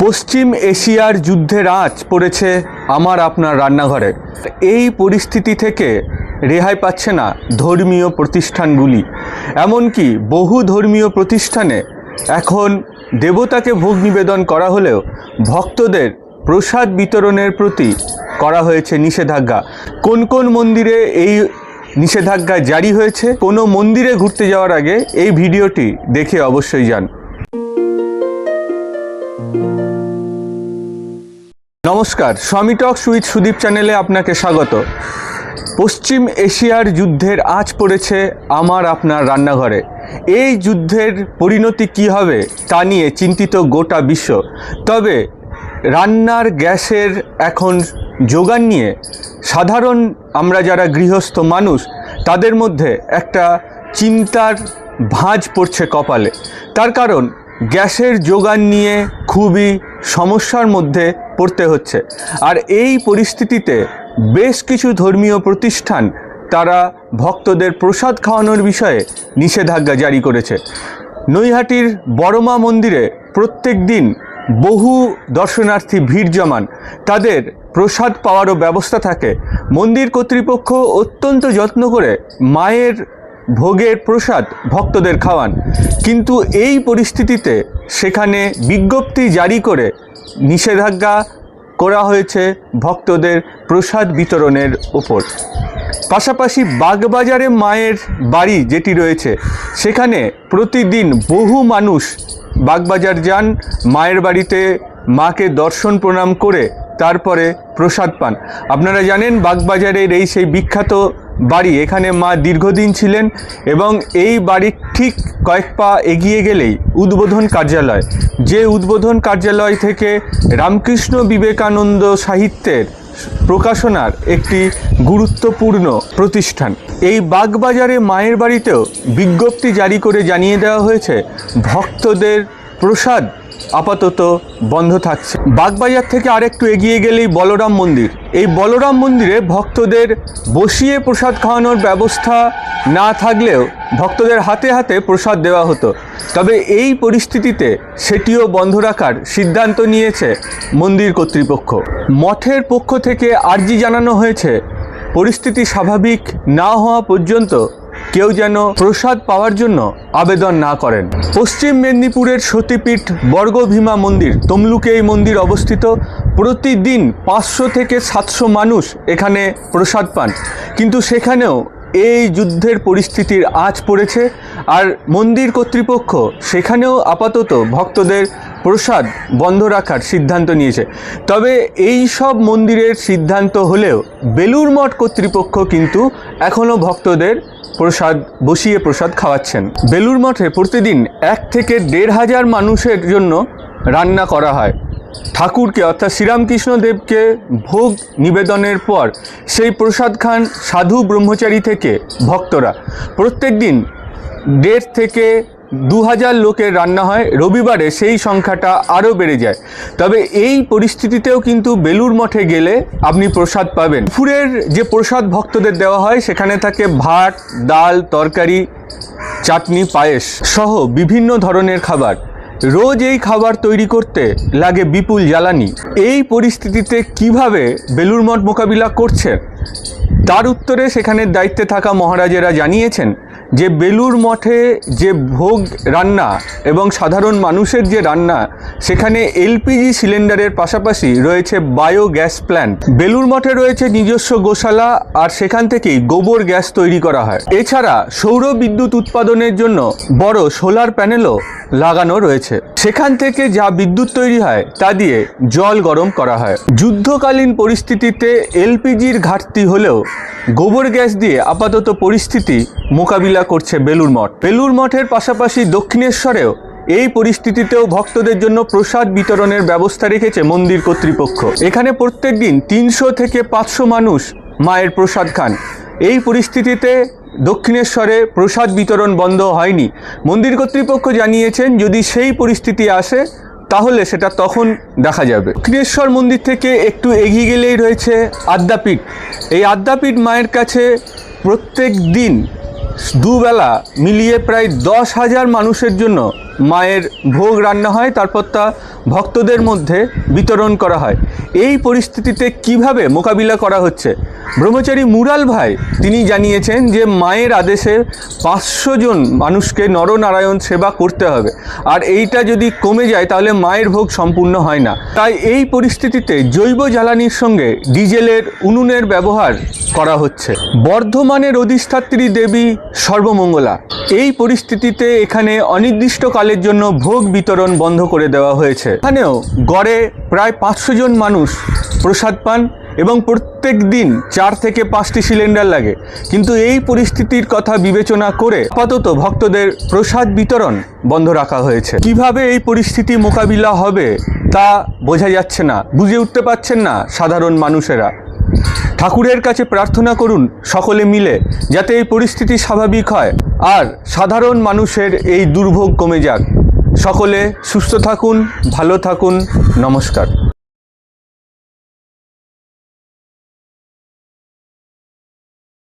পশ্চিম এশিয়ার যুদ্ধের আঁচ পড়েছে আমার আপনার রান্নাঘরে। এই পরিস্থিতি থেকে রেহাই পাচ্ছে না ধর্মীয় প্রতিষ্ঠানগুলি। এমনকি বহু ধর্মীয় প্রতিষ্ঠানে এখন দেবতাকে ভোগ নিবেদন করা হলেও ভক্তদের প্রসাদ বিতরণের প্রতি করা হয়েছে নিষেধাজ্ঞা। কোন কোন মন্দিরে এই নিষেধাজ্ঞা জারি হয়েছে, কোনো মন্দিরে ঘুরতে যাওয়ার আগে এই ভিডিওটি দেখে অবশ্যই যান। নমস্কার, স্বামী টকস উইথ সুদীপ চ্যানেলে আপনাকে স্বাগত। পশ্চিম এশিয়ার যুদ্ধের আঁচ পড়েছে আমার আপনার রান্নাঘরে। এই যুদ্ধের পরিণতি কী হবে তা নিয়ে চিন্তিত গোটা বিশ্ব। তবে রান্নার গ্যাসের এখন যোগান নিয়ে সাধারণ আমরা যারা গৃহস্থ মানুষ তাদের মধ্যে একটা চিন্তার ভাঁজ পড়ছে কপালে। তার কারণ গ্যাসের যোগান নিয়ে খুবই সমস্যার মধ্যে পড়তে হচ্ছে। আর এই পরিস্থিতিতে বেশ কিছু ধর্মীয় প্রতিষ্ঠান তারা ভক্তদের প্রসাদ খাওয়ানোর বিষয়ে নিষেধাজ্ঞা জারি করেছে। নৈহাটির বড়মা মন্দিরে প্রত্যেক দিন বহু দর্শনার্থী ভিড় জমান, তাদের প্রসাদ পাওয়ারও ব্যবস্থা থাকে। মন্দির কর্তৃপক্ষ অত্যন্ত যত্ন করে মায়ের ভোগের প্রসাদ ভক্তদের খাওয়ান, কিন্তু এই পরিস্থিতিতে সেখানে বিজ্ঞপ্তি জারি করে নিষেধাজ্ঞা করা হয়েছে ভক্তদের প্রসাদ বিতরণের ওপর। পাশাপাশি বাগবাজারে মায়ের বাড়ি যেটি রয়েছে সেখানে প্রতিদিন বহু মানুষ বাগবাজার যান, মায়ের বাড়িতে মাকে দর্শন প্রণাম করে তারপরে প্রসাদ পান। আপনারা জানেন বাগবাজারের এই সেই বিখ্যাত বাড়ি, এখানে মা দীর্ঘদিন ছিলেন এবং এই বাড়ির ঠিক কয়েক পা এগিয়ে গেলেই উদ্বোধন কার্যালয়, যে উদ্বোধন কার্যালয় থেকে রামকৃষ্ণ বিবেকানন্দ সাহিত্যের প্রকাশনার একটি গুরুত্বপূর্ণ প্রতিষ্ঠান। এই বাগবাজারে মায়ের বাড়িতেও বিজ্ঞপ্তি জারি করে জানিয়ে দেওয়া হয়েছে ভক্তদের প্রসাদ আপাতত বন্ধ থাকছে। বাগবাজার থেকে আরেকটু এগিয়ে গেলেই বলরাম মন্দির। এই বলরাম মন্দিরে ভক্তদের বসিয়ে প্রসাদ খাওয়ানোর ব্যবস্থা না থাকলেও ভক্তদের হাতে হাতে প্রসাদ দেওয়া হতো। তবে এই পরিস্থিতিতে সেটিও বন্ধ রাখার সিদ্ধান্ত নিয়েছে মন্দির কর্তৃপক্ষ। মঠের পক্ষ থেকে আর্জি জানানো হয়েছে পরিস্থিতি স্বাভাবিক না হওয়া পর্যন্ত কেউ যেন প্রসাদ পাওয়ার জন্য আবেদন না করেন। পশ্চিম মেদিনীপুরের সতীপীঠ বর্গভীমা মন্দির, তমলুকে এই মন্দির অবস্থিত। প্রতিদিন 500 থেকে 700 মানুষ এখানে প্রসাদ পান, কিন্তু সেখানেও এই যুদ্ধের পরিস্থিতির আঁচ পড়েছে। আর মন্দির কর্তৃপক্ষ সেখানেও আপাতত ভক্তদের প্রসাদ বন্ধ রাখার সিদ্ধান্ত নিয়েছে। তবে এই সব মন্দিরের সিদ্ধান্ত হলেও বেলুড় মঠ কর্তৃপক্ষ কিন্তু এখনও ভক্তদের প্রসাদ বসিয়ে প্রসাদ খাওয়াচ্ছেন। বেলুড় মঠে প্রতিদিন 1 থেকে 1,500 মানুষের জন্য রান্না করা হয়। ঠাকুরকে অর্থাৎ শ্রীরামকৃষ্ণ দেবকে ভোগ নিবেদনের পর সেই প্রসাদ খান সাধু ব্রহ্মচারী থেকে ভক্তরা। প্রত্যেক দিন 1,500 থেকে 2,000 লোকের রান্না হয়। রবিবারে সেই সংখ্যাটা আরও বেড়ে যায়। তবে এই পরিস্থিতিতেও কিন্তু বেলুড় মঠে গেলে আপনি প্রসাদ পাবেন। দুপুরের যে প্রসাদ ভক্তদের দেওয়া হয় সেখানে থাকে ভাত, ডাল, তরকারি, চাটনি, পায়েস সহ বিভিন্ন ধরনের খাবার। রোজ এই খাবার তৈরি করতে লাগে বিপুল জ্বালানি। এই পরিস্থিতিতে কিভাবে বেলুড় মঠ মোকাবিলা করছে তার উত্তরে সেখানের দায়িত্বে থাকা মহারাজেরা জানিয়েছেন যে বেলুড় মঠে যে ভোগ রান্না এবং সাধারণ মানুষের যে রান্না, সেখানে এলপিজি সিলিন্ডারের পাশাপাশি রয়েছে বায়োগ্যাস প্ল্যান্ট। বেলুড় মঠে রয়েছে নিজস্ব গোশালা, আর সেখান থেকেই গোবর গ্যাস তৈরি করা হয়। এছাড়া সৌর বিদ্যুৎ উৎপাদনের জন্য বড় সোলার প্যানেলও লাগানো রয়েছে। সেখান থেকে যা বিদ্যুৎ তৈরি হয় তা দিয়ে জল গরম করা হয়। যুদ্ধকালীন পরিস্থিতিতে এলপিজির ঘাটতি হলেও গোবর গ্যাস দিয়ে আপাতত পরিস্থিতি মোকাবিলা করছে বেলুড় মঠ। বেলুড় মঠের পাশাপাশি দক্ষিণেশ্বরেও এই পরিস্থিতিতেও ভক্তদের জন্য প্রসাদ বিতরণের ব্যবস্থা রেখেছে মন্দির কর্তৃপক্ষ। এখানে প্রত্যেক দিন 300 থেকে 500 মানুষ মায়ের প্রসাদ খান। এই পরিস্থিতিতে দক্ষিণেশ্বরে প্রসাদ বিতরণ বন্ধ হয়নি। মন্দির কর্তৃপক্ষ জানিয়েছেন যদি সেই পরিস্থিতি আসে তাহলে সেটা তখন দেখা যাবে। দক্ষিণেশ্বর মন্দির থেকে একটু এগিয়ে গেলেই রয়েছে আদ্যাপীঠ। এই আদ্যাপীঠ মায়ের কাছে প্রত্যেক দিন দুবেলা মিলিয়ে প্রায় 10,000 মানুষের জন্য মায়ের ভোগ রান্না হয়, তারপর তা ভক্তদের মধ্যে বিতরণ করা হয়। এই পরিস্থিতিতে কিভাবে মোকাবিলা করা হচ্ছে, ব্রহ্মচারী মুরাল ভাই তিনি জানিয়েছেন যে মায়ের আদেশে 500 জন মানুষকে নরনারায়ণ সেবা করতে হবে, আর এইটা যদি কমে যায় তাহলে মায়ের ভোগ সম্পূর্ণ হয় না। তাই এই পরিস্থিতিতে জৈব জ্বালানির সঙ্গে ডিজেলের উনুনের ব্যবহার করা হচ্ছে। বর্ধমানের অধিষ্ঠাত্রী দেবী সর্বমঙ্গলা, এই পরিস্থিতিতে এখানে অনির্দিষ্টকালের জন্য ভোগ বিতরণ বন্ধ করে দেওয়া হয়েছে। এখানেও গড়ে প্রায় 500 জন মানুষ প্রসাদ পান এবং প্রত্যেক দিন 4 থেকে 5টি সিলিন্ডার লাগে। কিন্তু এই পরিস্থিতির কথা বিবেচনা করে আপাতত ভক্তদের প্রসাদ বিতরণ বন্ধ রাখা হয়েছে। কিভাবে এই পরিস্থিতি মোকাবিলা হবে তা বোঝা যাচ্ছে না, বুঝে উঠতে পারছেন না সাধারণ মানুষেরা। ঠাকুরের কাছে প্রার্থনা করুন সকলে মিলে, যাতে এই পরিস্থিতি স্বাভাবিক হয় আর সাধারণ মানুষের এই দুর্ভোগ কমে যাক। সকলে সুস্থ থাকুন, ভালো থাকুন, নমস্কার।